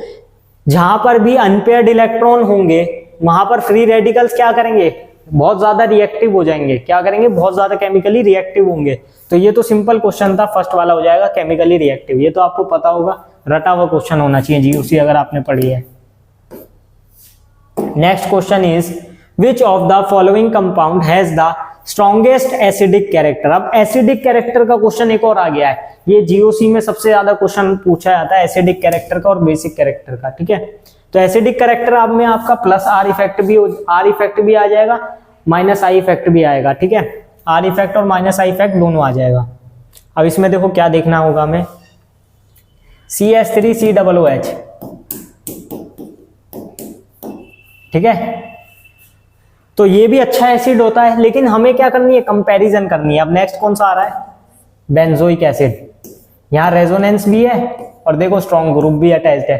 जहां पर भी अनपेयर्ड इलेक्ट्रॉन होंगे वहां पर फ्री रेडिकल्स क्या करेंगे, बहुत ज्यादा रिएक्टिव हो जाएंगे। क्या करेंगे, बहुत ज्यादा केमिकली रिएक्टिव होंगे। तो ये तो सिंपल क्वेश्चन था, फर्स्ट वाला हो जाएगा केमिकली रिएक्टिव। ये तो आपको पता होगा, रटा हुआ क्वेश्चन होना चाहिए जीओसी अगर आपने पढ़ी है। Next question is, which of the following compound has the strongest acidic character. अब एसिडिक कैरेक्टर का क्वेश्चन एक और आ गया है, ये जीओसी में सबसे ज्यादा क्वेश्चन पूछा जाता है एसिडिक कैरेक्टर का और बेसिक कैरेक्टर का। ठीक है, तो एसिडिक कैरेक्टर आप में आपका प्लस आर इफेक्ट भी आ जाएगा, माइनस आई इफेक्ट भी आएगा। ठीक है, आर इफेक्ट और माइनस आई इफेक्ट दोनों आ जाएगा। अब इसमें देखो क्या देखना होगा हमें, CH3COOH। ठीक है, तो ये भी अच्छा एसिड होता है, लेकिन हमें क्या करनी है, कंपैरिजन करनी है। अब नेक्स्ट कौन सा आ रहा है, बेंजोइक एसिड। यहां रेजोनेंस भी है और देखो स्ट्रॉन्ग ग्रुप भी अटैच्ड है,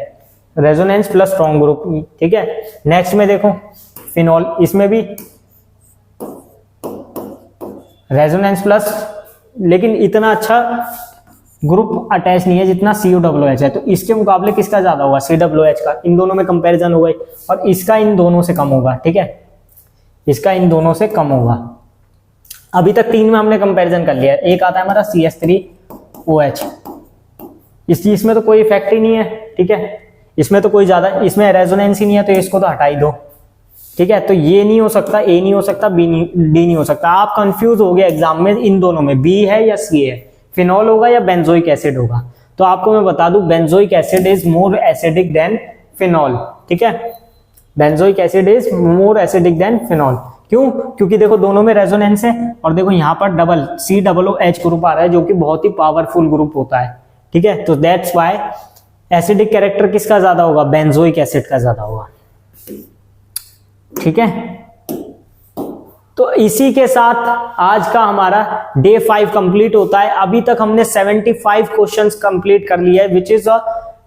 रेजोनेंस प्लस स्ट्रॉन्ग ग्रुप। ठीक है, नेक्स्ट में देखो फिनॉल, इसमें भी रेजोनेंस प्लस, लेकिन इतना अच्छा ग्रुप अटैच नहीं है जितना COOH है। तो इसके मुकाबले किसका ज्यादा होगा, COOH का। इन दोनों में कंपैरिजन होगा और इसका इन दोनों से कम होगा। ठीक है, इसका इन दोनों से कम होगा। अभी तक तीन में हमने कंपैरिजन कर लिया। एक आता है हमारा CH3OH, इसमें तो कोई इफेक्ट ही नहीं है। ठीक है, इसमें तो कोई ज्यादा, इसमें रेजोनेंस ही नहीं है, तो इसको तो हटा ही दो। ठीक है, तो ये नहीं हो सकता, A नहीं हो सकता, डी नहीं हो सकता। आप कंफ्यूज हो गए एग्जाम में, इन दोनों में B है या C है, फिनॉल होगा या बेंजोइक एसिड होगा। तो आपको मैं बता दूं, benzoic acid is more acidic then phenol. ठीक है, benzoic acid is more acidic then phenol. क्यों, क्योंकि देखो दोनों में रेजोनेंस है और देखो यहाँ पर डबल COOH ग्रुप आ रहा है जो कि बहुत ही पावरफुल ग्रुप होता है। ठीक है, तो दैट्स व्हाई एसिडिक कैरेक्टर किसका ज्यादा होगा, बेंजोइक एसिड का ज्यादा होगा। ठीक है, तो इसी के साथ आज का हमारा डे 5 कंप्लीट होता है। अभी तक हमने 75 क्वेश्चंस कंप्लीट कर लिया है, which is a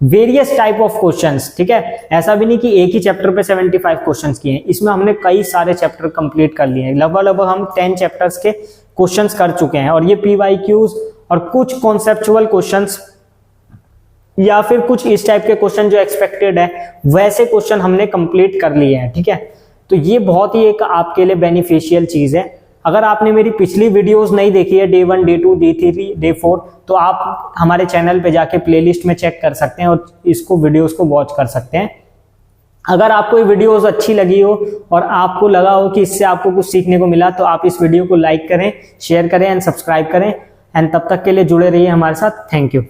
various type of questions. ठीक है, ऐसा भी नहीं कि एक ही चैप्टर पे 75 क्वेश्चंस किए हैं, इसमें हमने कई सारे चैप्टर कंप्लीट कर लिए हैं। लगभग हम 10 चैप्टर्स के क्वेश्चंस कर चुके हैं, और ये PYQs और कुछ कॉन्सेप्चुअल क्वेश्चंस या फिर कुछ इस टाइप के क्वेश्चन जो एक्सपेक्टेड है वैसे क्वेश्चन हमने कंप्लीट कर लिए हैं। ठीक है, तो ये बहुत ही एक आपके लिए बेनिफिशियल चीज है। अगर आपने मेरी पिछली वीडियोस नहीं देखी है, डे 1, डे 2, डे 3, डे 4, तो आप हमारे चैनल पे जाके प्लेलिस्ट में चेक कर सकते हैं और इसको वीडियोस को वॉच कर सकते हैं। अगर आपको ये वीडियोस अच्छी लगी हो और आपको लगा हो कि इससे आपको कुछ सीखने को मिला, तो आप इस वीडियो को लाइक करें, शेयर करें एंड सब्सक्राइब करें। एंड तब तक के लिए जुड़े रहिए हमारे साथ। Thank you.